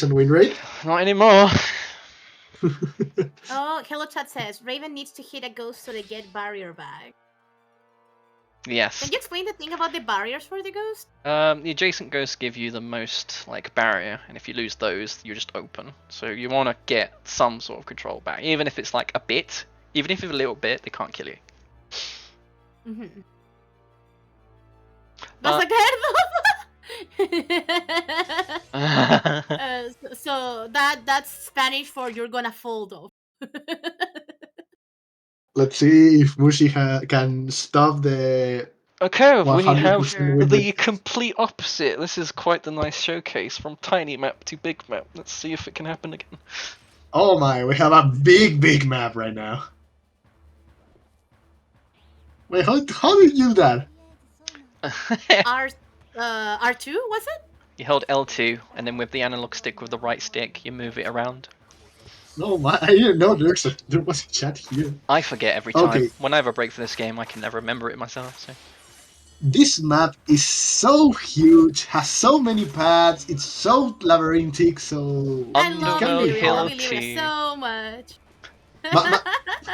win rate. Not anymore. Oh, Hello Chat says Raven needs to hit a ghost so they get barrier back. Yes. Can you explain the thing about the barriers for the ghost? The adjacent ghosts give you the most like barrier, and if you lose those, you're just open. So you want to get some sort of control back, even if it's like a bit. Even if it's a little bit, they can't kill you. Mm-hmm. That's like the head. So that's Spanish for you're gonna fold off. Let's see if Mushie can stop the Okay, we 100% win have the rate. complete opposite. This is quite the nice showcase from tiny map to big map. Let's see if it can happen again. Oh my, we have a big map right now. Wait, how did you do that? R2 was it? You hold L2, and then with the analog stick with the right stick, you move it around. No, my, I didn't know there was a chat here. I forget every time. Okay. When I have a break for this game, I can never remember it myself. So. This map is so huge, has so many paths, it's so labyrinthic, so... I love Hill Illyria so much.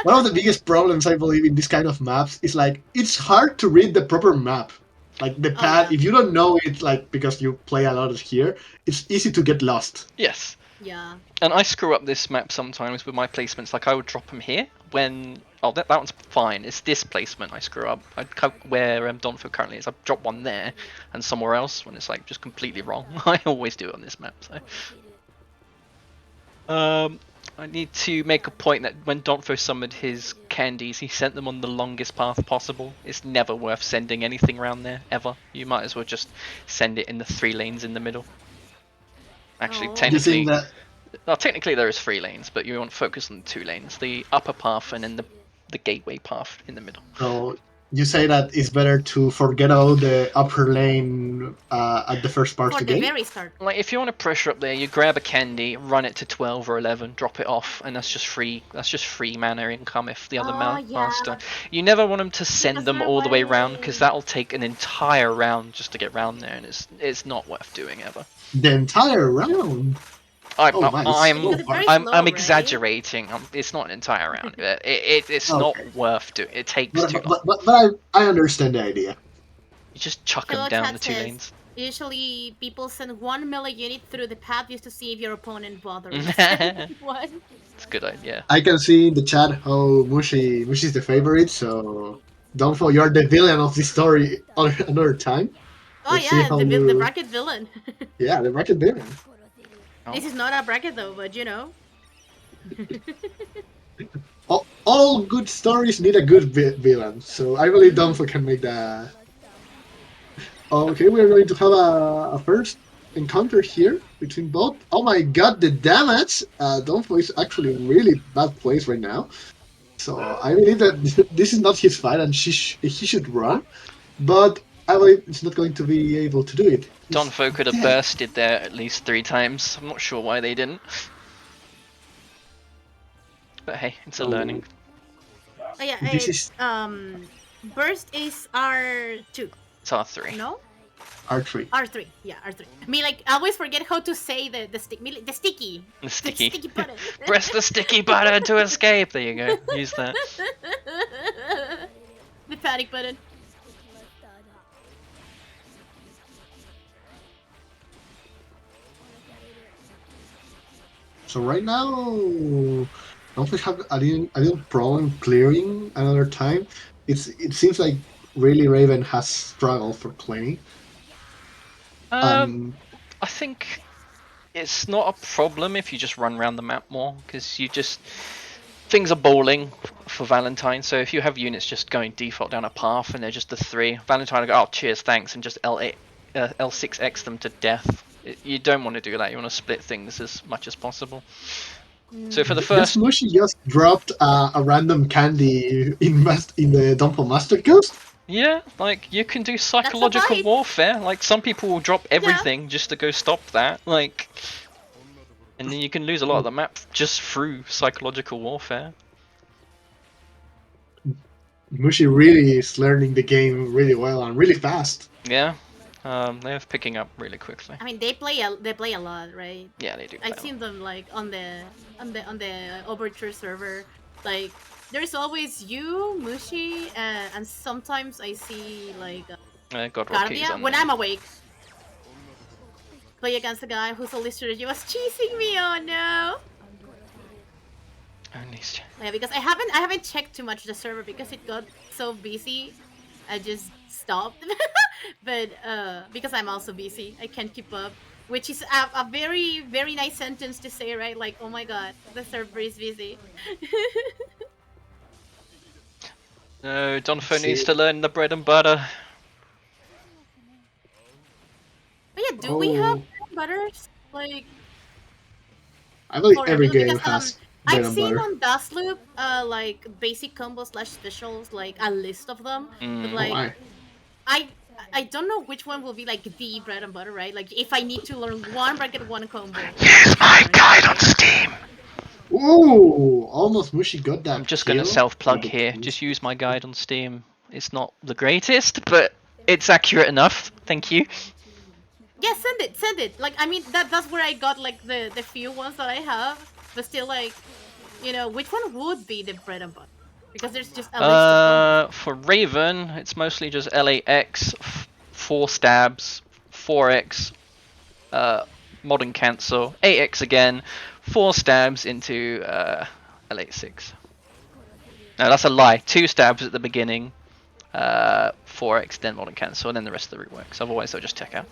One of the biggest problems, I believe, in this kind of maps is like, it's hard to read the proper map. Like the path, if you don't know it, like because you play a lot here, it's easy to get lost. Yes. Yeah. And I screw up this map sometimes with my placements. Like I would drop them here when that one's fine. It's this placement I screw up. Where Donfo currently is. I drop one there and somewhere else when it's like just completely wrong. I always do it on this map. So. I need to make a point that when Donfo summoned his candies, he sent them on the longest path possible. It's never worth sending anything around there, ever. You might as well just send it in the 3 lanes in the middle. Actually, technically there is 3 lanes, but you want to focus on the 2 lanes. The upper path and then the gateway path in the middle. So you say that it's better to forget all the upper lane at the first part of the game? Very start. Like if you want to pressure up there, you grab a candy, run it to 12 or 11, drop it off, and that's just free. That's just free mana income if the other master. You never want them to send them all the way around because that'll take an entire round just to get round there, and it's not worth doing ever. The entire round. I'm exaggerating. It's not an entire round. It's not worth doing. It takes too long. But I understand the idea. You just chuck them down the 2 lanes. Usually, people send 1 melee unit through the path just to see if your opponent bothers. What? It's a good idea. I can see in the chat how Mushie is the favorite, so Donfo, you're the villain of this story another time. Oh yeah, the bracket villain. Yeah, the bracket villain. This is not a bracket though, but you know. all good stories need a good villain, so I believe Donfo can make that. Okay, we're going to have a first encounter here between both. Oh my god, the damage! Donfo is actually in really bad place right now. So I believe that this is not his fight and he should run. But I believe it's not going to be able to do it. Donfo could have bursted there at least 3 times. I'm not sure why they didn't. But hey, it's a learning. Oh yeah, burst is R2. It's R3. No? R3. R3, yeah, R3. I mean, like, I always forget how to say the sticky. The sticky. The sticky button. Press the sticky button to escape. There you go. Use that. The panic button. So right now, don't we have a little problem clearing another time? It seems like really Raven has struggled for cleaning. I think it's not a problem if you just run around the map more, because things are bowling for Valentine. So if you have units just going default down a path and they're just the 3, Valentine will go, oh cheers, thanks, and just L6X them to death. You don't want to do that. You want to split things as much as possible. So for the first, Mushie just dropped a random candy in the Donfo Master Ghost. Yeah, like you can do psychological warfare. Like some people will drop everything just to go stop that. Like, and then you can lose a lot of the map just through psychological warfare. Mushie really is learning the game really well and really fast. Yeah. They're picking up really quickly. I mean, they play a lot, right? Yeah, they do. I've seen them like on the Overture server. Like, there's always you, Mushie, and sometimes I see like God Rocky's Guardia on when there. I'm awake. Play against a guy whose strategy was chasing me. Oh no! Yeah, because I haven't checked too much the server because it got so busy. I just stopped. But because I'm also busy, I can't keep up. Which is a very very nice sentence to say, right? Like, oh my god, the server is busy. No, Donfo needs See. to learn the bread and butter. But yeah, do we have Oh, butters like I believe for every everyone? game Because has bread I've and seen butter. on Dustloop like basic combos slash specials, like a list of them. But Mm. Oh, like I I don't know which one will be like the bread and butter, right? Like if I need to learn one bracket one combo, Use which one my learn, guide on right? Steam. Ooh, almost Mushi got I'm that just gonna kill. self-plug here. Just use my guide on Steam. It's not the greatest, but it's accurate enough. Thank you. Yeah, send it. Like I mean that's where I got like the few ones that I have, but still like, which one would be the bread and butter? Because there's just a list of combos. For Raven, it's mostly just LAX, 4 stabs, 4x, modern cancel, 8x again, 4 stabs into LA6. No, that's a lie. 2 stabs at the beginning, 4x, then modern cancel, and then the rest of the reworks. Otherwise, they'll just check out.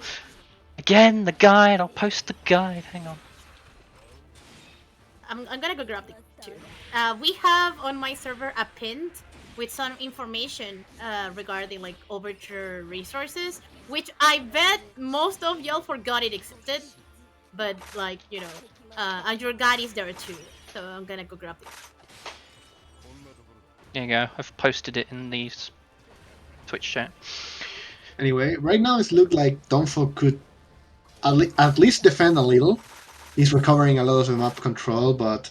Again, the guide. I'll post the guide. Hang on. I'm gonna go grab the two. We have on my server a pinned with some information regarding like Overture resources, which I bet most of y'all forgot it existed. But like and your guide is there too. So I'm gonna go grab it. There you go. I've posted it in the Twitch chat. Anyway, right now it looks like Donfo could at least defend a little. He's recovering a lot of the map control, but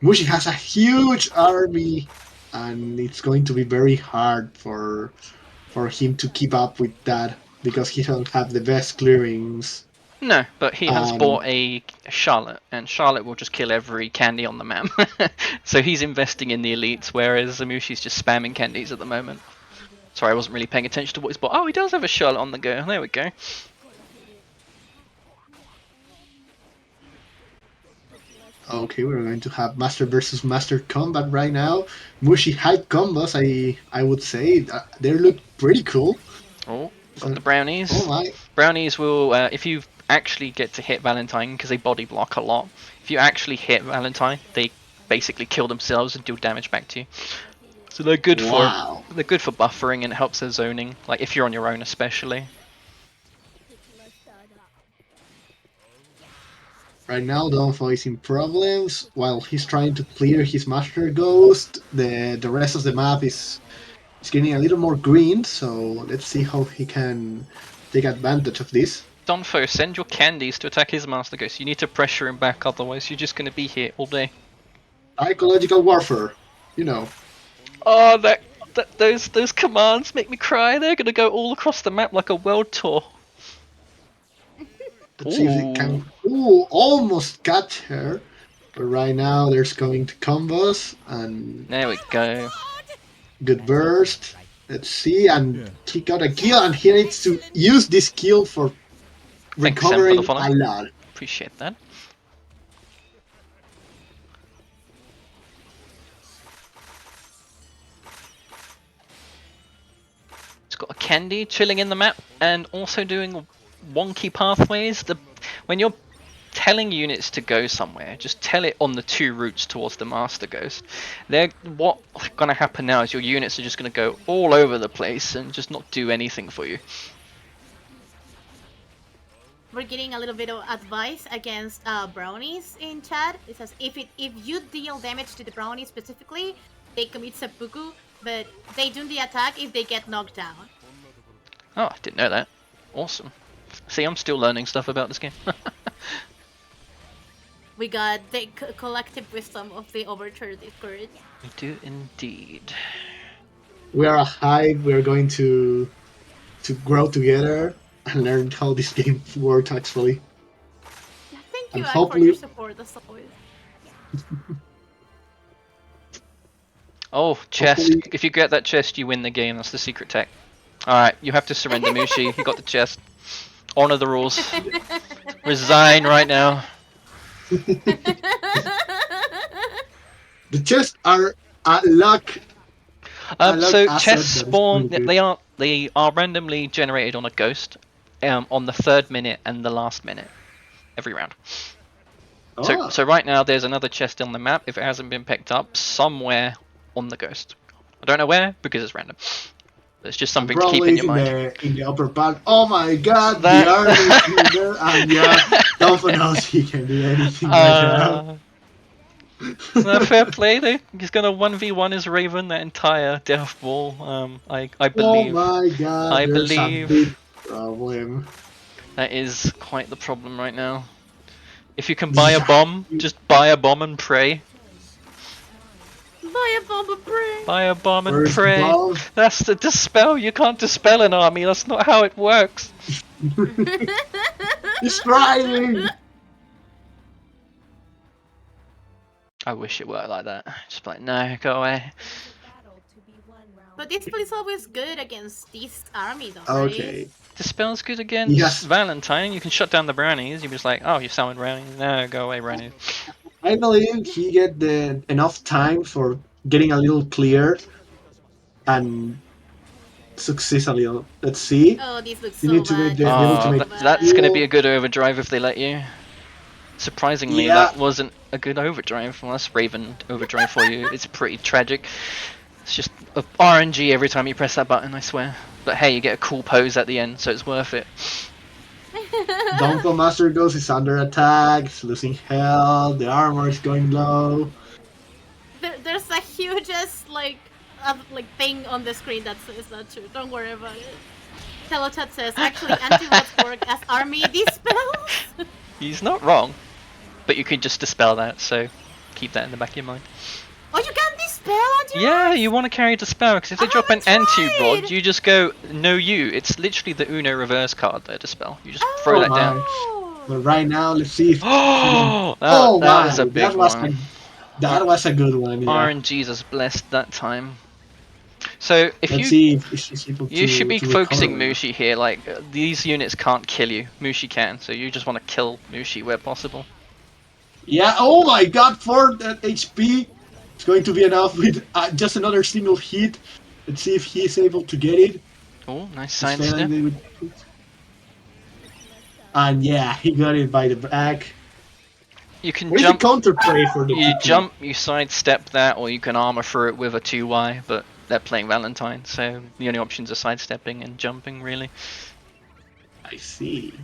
Mushi has a huge army, and it's going to be very hard for him to keep up with that because he don't have the best clearings. No, but he has And bought a Charlotte, and Charlotte will just kill every candy on the map. So he's investing in the elites, whereas Zamushi's just spamming candies at the moment. Sorry, I wasn't really paying attention to what he's bought. Oh, he does have a Charlotte on the go. There we go. okay, we're going to have Master versus Master combat right now. Mushi hide combos, I would say they look pretty cool. Oh, got So, the brownies. oh my! Brownies will, if you actually get to hit Valentine, because they body block a lot, if you actually hit Valentine, they basically kill themselves and deal damage back to you. So they're good for buffering, and it helps their zoning, like if you're on your own especially. Right now, Donfo is in problems while he's trying to clear his Master Ghost. The rest of the map is getting a little more green, so let's see how he can take advantage of this. Donfo, send your candies to attack his Master Ghost. You need to pressure him back, otherwise you're just going to be here all day. Psychological warfare, you know. Oh, those commands make me cry. They're going to go all across the map like a world tour. Let's see if he can. Ooh, almost got her. But right now, there's going to combos and There we go. good burst. Let's see, and he got a kill, and he needs to use this kill for Thanks, Sam, for the recovering follow. a lot. Appreciate that. It's got a candy chilling in the map and also doing wonky pathways. When you're telling units to go somewhere, just tell it on the 2 routes towards the Master Ghost. What's gonna happen now is your units are just gonna go all over the place and just not do anything for you. We're getting a little bit of advice against brownies in chat. It says if you deal damage to the brownies specifically, they commit seppuku, but they do the attack if they get knocked down. Oh, I didn't know that. Awesome. See, I'm still learning stuff about this game. We got the collective wisdom of the Overture Discord. We do indeed. We are a hive. We are going to grow together. and learn how this game works actually. Thank And you, Ak, for your hopefully, support as always. Oh, chest. hopefully, If you get that chest, you win the game. That's the secret tech. Alright, you have to surrender, Mushie. You got the chest. Honor the rules. Resign right now. the chests are a luck, So asset chests that is spawn. really good. They are randomly generated on a ghost, on the 3rd minute and the last minute, every round. Oh, So right now there's another chest on the map. If it hasn't been picked up, somewhere on the ghost. I don't know where because it's random. It's just and something to keep in probably your mind. in the upper part. Oh my god, the That. army is still there, and yeah, Donfo knows he can do anything right now. No, fair play. He's gonna 1v1 his Raven that entire death ball. I Oh believe. my god, I there's a big believe problem. that is quite the problem right now. If you can buy This is a a bomb, huge- just buy a bomb and pray. Buy a bomb of brain. Buy a bomb and Where's the pray. bomb? That's the dispel. You can't dispel an army. That's not how it works. He's trying! I wish it worked like that. Just like, no, go away. But this is always good against this army, though, right? Okay. Dispel's good against Yes. Valentine. You can shut down the brownies. You're just like, oh, you summoned brownies. No, go away, brownies. I believe he get the enough time for getting a little clear and success a little. Let's see. Oh, this looks You so need to bad. get the ultimate. That's gonna be Yeah. a good overdrive if they let you. Surprisingly, Yeah. that wasn't a good overdrive. Well, that's Raven overdrive for you. It's pretty tragic. It's just a RNG every time you press that button, I swear. But hey, you get a cool pose at the end, so it's worth it. Donfo Master Ghost is under attack, he's losing health, the armor is going low. There's a hugest like thing on the screen that says that too. Don't worry about it. Telochat says actually anti-rods work as army dispels. He's not wrong, but you can just dispel that, so keep that in the back of your mind. Oh, you can dispel anti-rods? Yeah, you want to carry dispel, because if they I drop an haven't anti-rod, tried. you just go, no you. It's literally the Uno reverse card there, dispel. You just throw that down. But right now, let's see if. Oh, Oh that my, was a big one. that was a good one. Yeah. RNG's has blessed that time. So if Let's you see if she's able you to. should be to focusing recover. Mushie here. Like these units can't kill you. Mushie can, so you just want to kill Mushie where possible. Yeah. Oh my God! 4 HP. It's going to be enough with just another single hit. Let's see if he's able to get it. Oh, nice He's side failing step. it with- And yeah, he got it by the back. You can What is jump. the counter play for the You TP? jump, you sidestep that, or you can armor through it with a 2Y. But they're playing Valentine, so the only options are sidestepping and jumping, really. I see.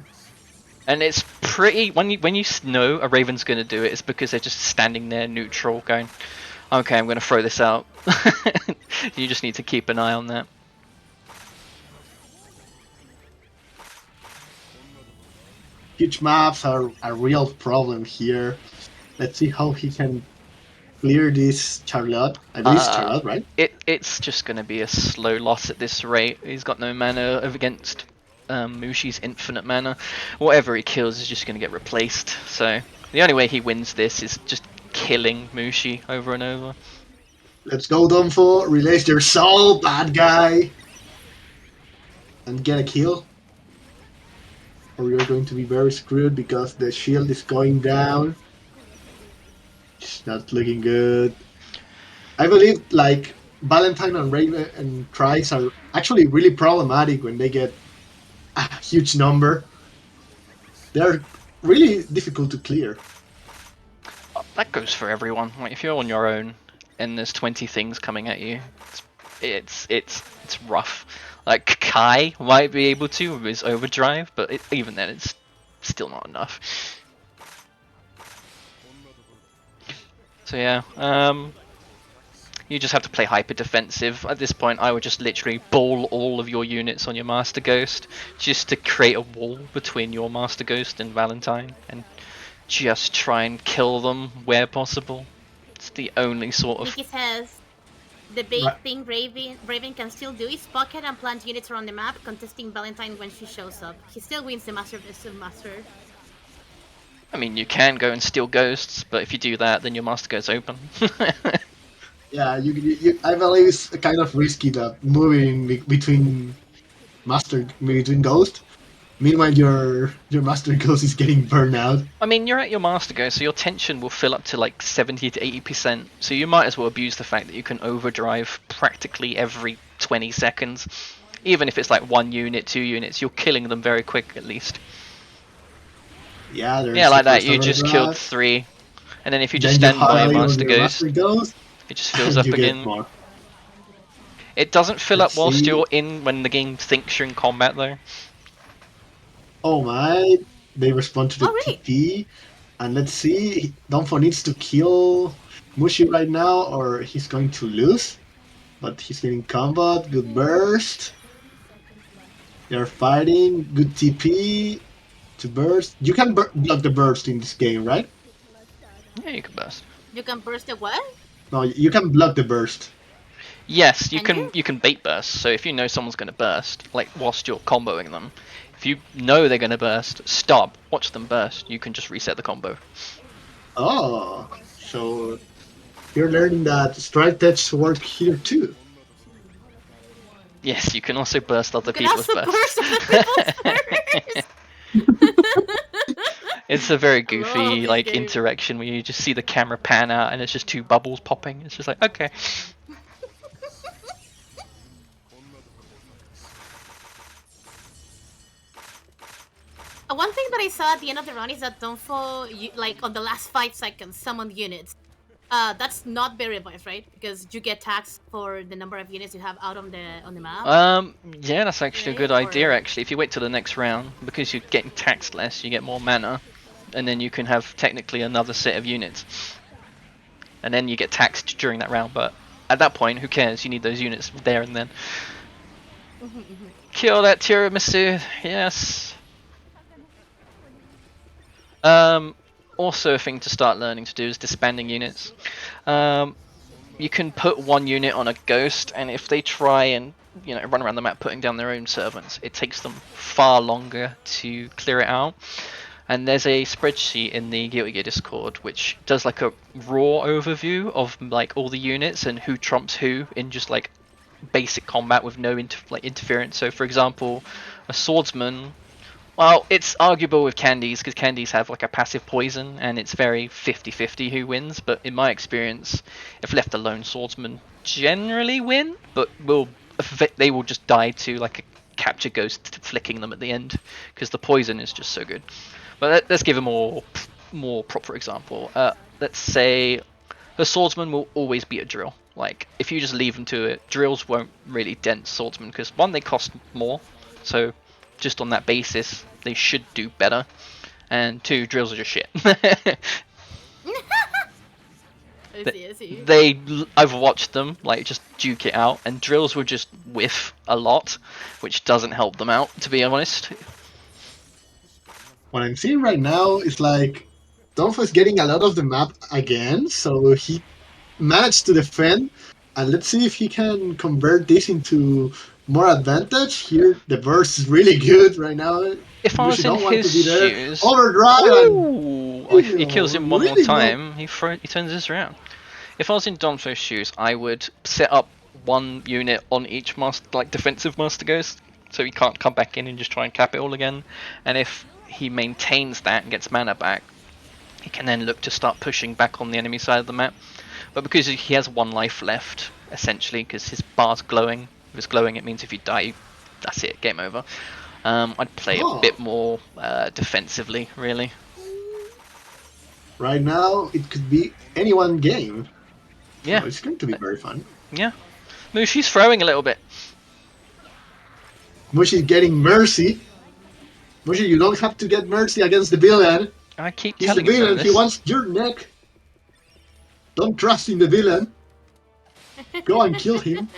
And it's pretty when you know a Raven's gonna do it, it's because they're just standing there neutral, going, "Okay, I'm gonna throw this out." You just need to keep an eye on that. Huge maps are a real problem here. Let's see how he can clear this Charlotte. I believe it's Charlotte, right? It's just gonna be a slow loss at this rate. He's got no mana against Mushie's infinite mana. Whatever he kills is just gonna get replaced. So the only way he wins this is just killing Mushie over and over. Let's go, Donfo. Release your soul, bad guy. And get a kill. Or you're going to be very screwed because the shield is going down. It's not looking good. I believe like Valentine and Raven and Trice are actually really problematic when they get a huge number. They're really difficult to clear. That goes for everyone. Like if you're on your own and there's 20 things coming at you, it's rough. Like Kai might be able to with his overdrive, but even then it's still not enough. So yeah, you just have to play hyper defensive. At this point, I would just literally ball all of your units on your Master Ghost, just to create a wall between your Master Ghost and Valentine, and just try and kill them where possible. It's the only sort of... Nikki says, The big Right. thing Raven can still do is pocket and plant units around the map, contesting Valentine when she shows up. He still wins the Master vs. Master. I mean, you can go and steal ghosts, but if you do that, then your master goes open. Yeah, I believe it's kind of risky that moving between between ghosts. Meanwhile, your master ghost is getting burned out. I mean, you're at your master go, so your tension will fill up to like 70 to 80%. So you might as well abuse the fact that you can overdrive practically every 20 seconds. Even if it's like 1 unit, 2 units, you're killing them very quick at least. Yeah, Yeah, there's the like that, first you just killed overdrive. 3. And then if you just Then you stand by your highlight on master your master ghost, ghost, it just fills and up you get again. more. It doesn't fill Let's up whilst see. you're in when the game thinks you're in combat though. Oh my! They respond to the Oh, really? TP, and let's see. Donfo needs to kill Mushie right now, or he's going to lose. But he's getting combat. Good burst. They're fighting. Good TP to burst. You can block the burst in this game, right? Yeah, you can burst. You can burst the what? No, you can block the burst. Yes, Can you? you can bait burst. So if you know someone's going to burst, like whilst you're comboing them, if you know they're going to burst, stop, watch them burst. You can just reset the combo. Oh, so you're learning that strike touch work here too. Yes, you can also burst You other can people's also bursts. burst other people's It's a very I love goofy this like game. interaction where you just see the camera pan out and it's just 2 bubbles popping. It's just like okay. One thing that I saw at the end of the run is that Donfo, like on the last 5 seconds, summoned units. That's not very advised, right? Because you get taxed for the number of units you have out on the map. Yeah, that's actually a good Right? idea. Or Actually, if you wait till the next round, because you're getting taxed less, you get more mana, and then you can have technically another set of units, and then you get taxed during that round. But at that point, who cares? You need those units there and then. Kill that tiramisu. Yes. Also, a thing to start learning to do is disbanding units. You can put 1 unit on a ghost, and if they try and run around the map putting down their own servants, it takes them far longer to clear it out. And there's a spreadsheet in the Guilty Gear Discord which does like a raw overview of like all the units and who trumps who in just like basic combat with no interference. So, for example, a swordsman. Well, it's arguable with candies because candies have like a passive poison and it's very 50-50 who wins, but in my experience, if left alone, swordsmen generally win, but they will just die to like a capture ghost flicking them at the end because the poison is just so good. But let's give a more proper example. Let's say a swordsman will always beat a drill. Like if you just leave them to it, drills won't really dent swordsmen because one, they cost more, so just on that basis, they should do better. And 2, drills are just shit. I see. I've watched them like just duke it out, and drills will just whiff a lot, which doesn't help them out, to be honest. What I'm seeing right now is like Donfo is getting a lot of the map again, so he managed to defend. And let's see if he can convert this into more advantage. Here, the burst is really good right now. If I Mushi was in don't want his to be there. shoes, Overdrive and ooh, if he kills him one more really well. time, he turns this around. If I was in Donfo's shoes, I would set up 1 unit on each defensive master ghost, so he can't come back in and just try and cap it all again. And if he maintains that and gets mana back, he can then look to start pushing back on the enemy side of the map. But because he has 1 life left, essentially, because his bar's glowing. If it's glowing, it means if you die, that's it, game over. I'd play a bit more defensively, really. Right now, it could be any one game. Yeah. So it's going to be very fun. Yeah. Mushie's throwing a little bit. Mushi's getting mercy. Mushi, you don't have to get mercy against the villain. I keep He's the telling him villain. this. He wants your neck. Don't trust in the villain. Go and kill him.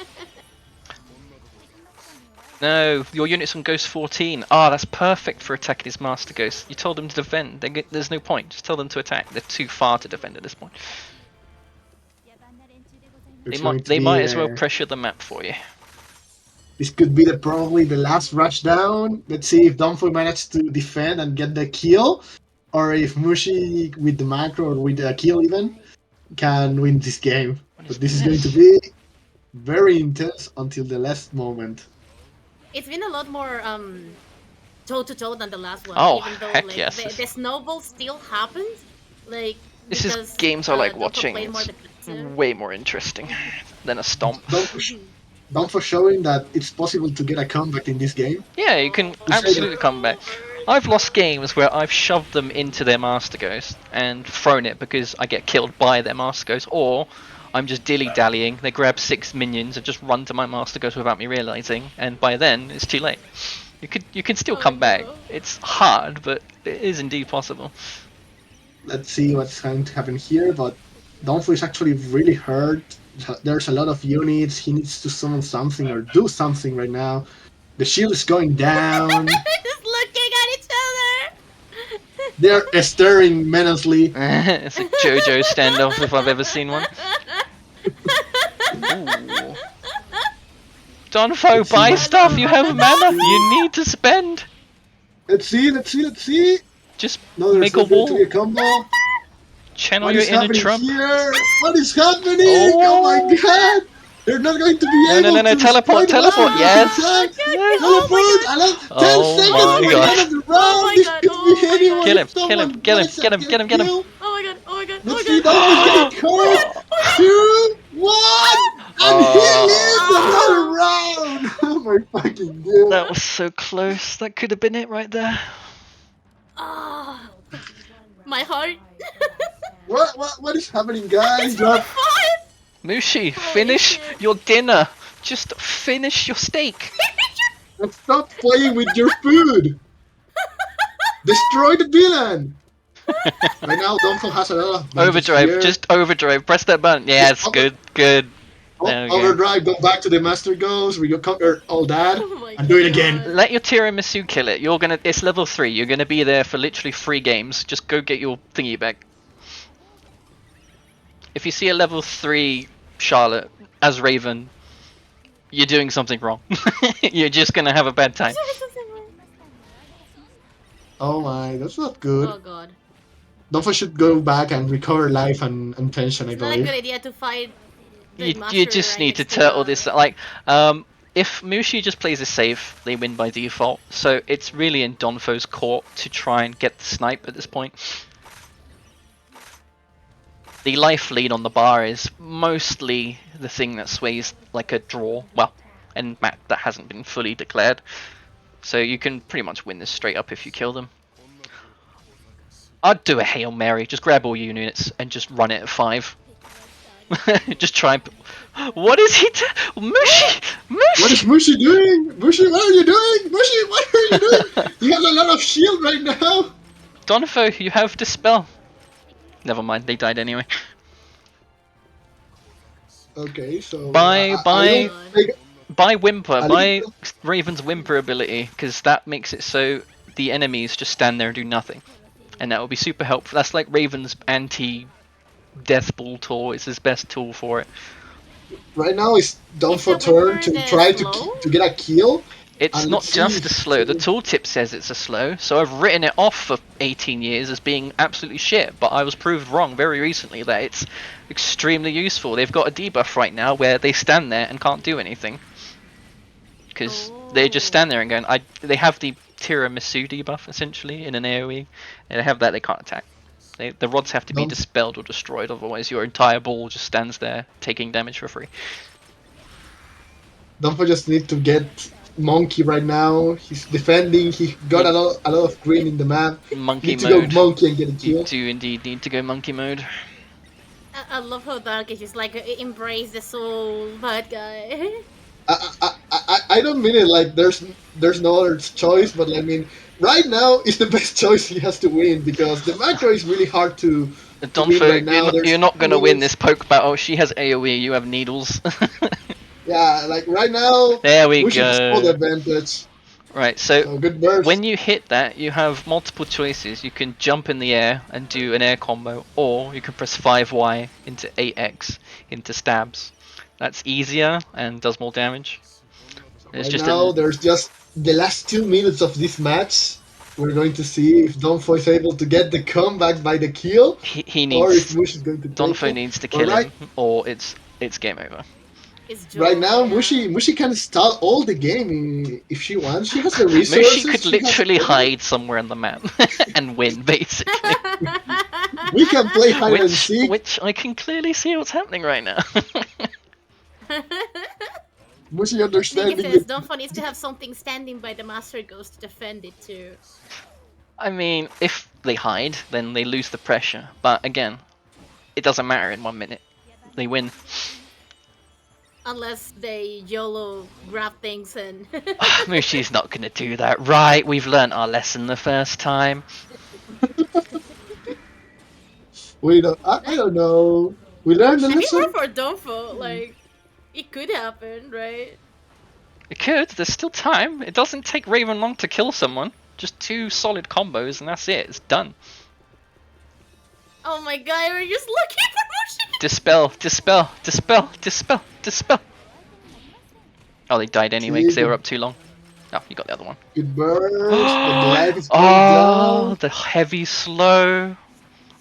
No, your unit's on Ghost 14. Ah, that's perfect for attacking his Master Ghost. You told them to defend. There's no point. Just tell them to attack. They're too far to defend at this point. It's going to They be might as well pressure the map for you. this could be probably the last rush down. Let's see if Donfo manages to defend and get the kill, or if Mushie with the macro or with the kill even can win this game. But this is going to be very intense until the last moment. It's been a lot more toe to toe than the last one, Oh, even though heck like yes. the snowball still happens. Like This is because games I like Donfo watching. played more It's defensive. way more interesting than a stomp. Donfo showing that it's possible to get a comeback in this game. Yeah, you can absolutely come back. I've lost games where I've shoved them into their Master Ghost and thrown it because I get killed by their Master Ghost, or I'm just dilly-dallying, they grab 6 minions and just run to my Master Ghost without me realising, and by then, it's too late. You can still come back. It's hard, but it is indeed possible. Let's see what's going to happen here, but Donfo is actually really hurt. There's a lot of units. He needs to summon something or do something right now. The shield is going down. Just looking at each other. They're staring menacingly. It's a JoJo standoff if I've ever seen one. Ooh. Donfo, buy stuff! You have mana! You need to spend! Let's see. Just No, make a wall. A combo. Channel What your is inner happening Trump. here? What is happening? Oh. Oh my god! They're not going to be No, able no, to teleport, destroy the teleport, round yes. in time. Yes. Teleport! I love 10 Oh seconds my for the god. end of the round! Oh my This god, could oh be my anyone. god. Kill him, If kill him, someone get him, manages get him, to get him, get him, get him. Oh my god, oh my god, oh Let's my see, god. Donfo's getting cursed. 2, 1, and he leads another round. Oh my fucking god! That was so close. That could have been it right there. Ah, my heart. What is happening, guys? You're Mushie, Holy finish shit. your dinner. Just finish your steak. stop playing with your food. Destroy the villain. Right now, Donfo has a lot of advantage Overdrive, here. just overdrive. Press that button. Yes, good, good. There we go. Overdrive, go back to the Master Ghost, we go conquer all that, Oh my and do it God. again. Let your tiramisu kill it. It's level 3. You're gonna be there for literally 3 games. Just go get your thingy back. If you see a level 3 Charlotte as Raven, you're doing something wrong. You're just gonna have a bad time. Oh my, that's not good. Oh god. Donfo should go back and recover life and tension, I It's not a believe. good idea to fight. the You master just right need to next turtle the- this. Like, if Mushie just plays it safe, they win by default. So it's really in Donfo's court to try and get the snipe at this point. The life lead on the bar is mostly the thing that sways like a draw. Well, and map that hasn't been fully declared. So you can pretty much win this straight up if you kill them. I'd do a Hail Mary, just grab all your units and just run it at 5. Just try and... What is he doing? Mushie! What is Mushie! Mushie doing? Mushie, what are you doing? Mushie, what are you doing? You have a lot of shield right now. Donfo, you have Dispel. Never mind, they died anyway. Okay, so... Buy Whimper, I buy don't- Raven's Whimper ability, because that makes it so the enemies just stand there and do nothing. And that will be super helpful. That's like Raven's anti-Death Ball tool, it's his best tool for it. Right now it's Donfo Is the turn Whimper to the try slow? to get a kill. It's And not let's just see. a slow, the tooltip says it's a slow, so I've written it off for 18 years as being absolutely shit, but I was proved wrong very recently that it's extremely useful. They've got a debuff right now where they stand there and can't do anything. Because they just stand there and going, they have the tiramisu debuff essentially in an AoE, and they have that, they can't attack. The rods have to be dispelled or destroyed, otherwise your entire ball just stands there taking damage for free. Donfo just need to get Monkey right now. He's defending. He got a lot of green in the map. Monkey Need to mode. go Monkey and get a You kill. do indeed need to go monkey mode. I love how Dark is just like embrace the soul bad guy. I don't mean it like there's no other choice, but I mean right now is the best choice he has to win because the macro is really hard to win Donfo, right now. you're not going to win this poke battle. She has AoE, you have needles. Yeah, like right now. There we Mushie has full go. advantage. Right, so good burst. when you hit that, you have multiple choices. You can jump in the air and do an air combo, or you can press 5Y into 8X into stabs. That's easier and does more damage. It's Right just now, there's just the last 2 minutes of this match. We're going to see if Donfo is able to get the comeback by the kill, he or if needs Mush is going to take Donfo it. needs to But kill him, or it's game over. It's right Joe, now, yeah. Mushi can stall all the game if she wants. She has the Mushie resources. could She has literally everything. hide somewhere on the map and win, basically. We can play hide and seek. Which I can clearly see what's happening right now. Mushi Nikki understanding says that Donfo needs to have something standing by the Master Ghost to defend it too. I mean, if they hide, then they lose the pressure. But again, it doesn't matter in 1 minute. They win. Unless they YOLO grab things and... Mushie's not going to do that. Right, we've learnt our lesson the first time. we don't. I don't know. We learned a I mean, lesson. we're for Donfo. Like, it could happen, right? It could, there's still time. It doesn't take Raven long to kill someone. Just 2 solid combos and that's it. It's done. Oh my god, we're just looking for Mushie! Dispel, dispel, dispel, dispel, dispel. Oh, they died anyway because they were up too long. Oh, you got the other one. Good burst. The glide is going Oh, down. the heavy slow. We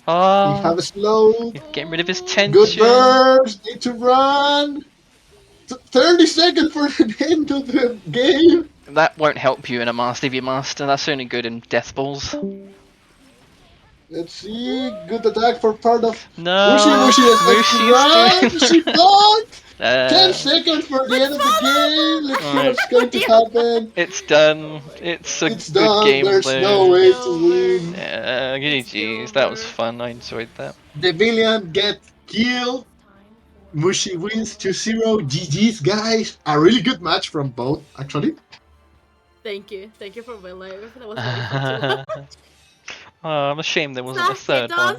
Oh, have a slow. getting rid of his tension. Good burst. Need to run. 30 seconds for the end of the game. That won't help you in a Master V Master. That's only good in Death Balls. Let's see. Good attack for part of No, Mushi is going to run. Mushi's She blocked. 10 doing. seconds for the end of the game. Let's see Alright. what's going to happen. It's done. It's a It's good done. game There's though. no way It's to over. win. Yeah, GG's. That was fun. I enjoyed that. The villain gets killed. Mushi wins 2-0. GG's, guys. A really good match from both, actually. Thank you. Thank you for my life. That was really fun to watch. Oh, I'm ashamed there wasn't a Sake third one.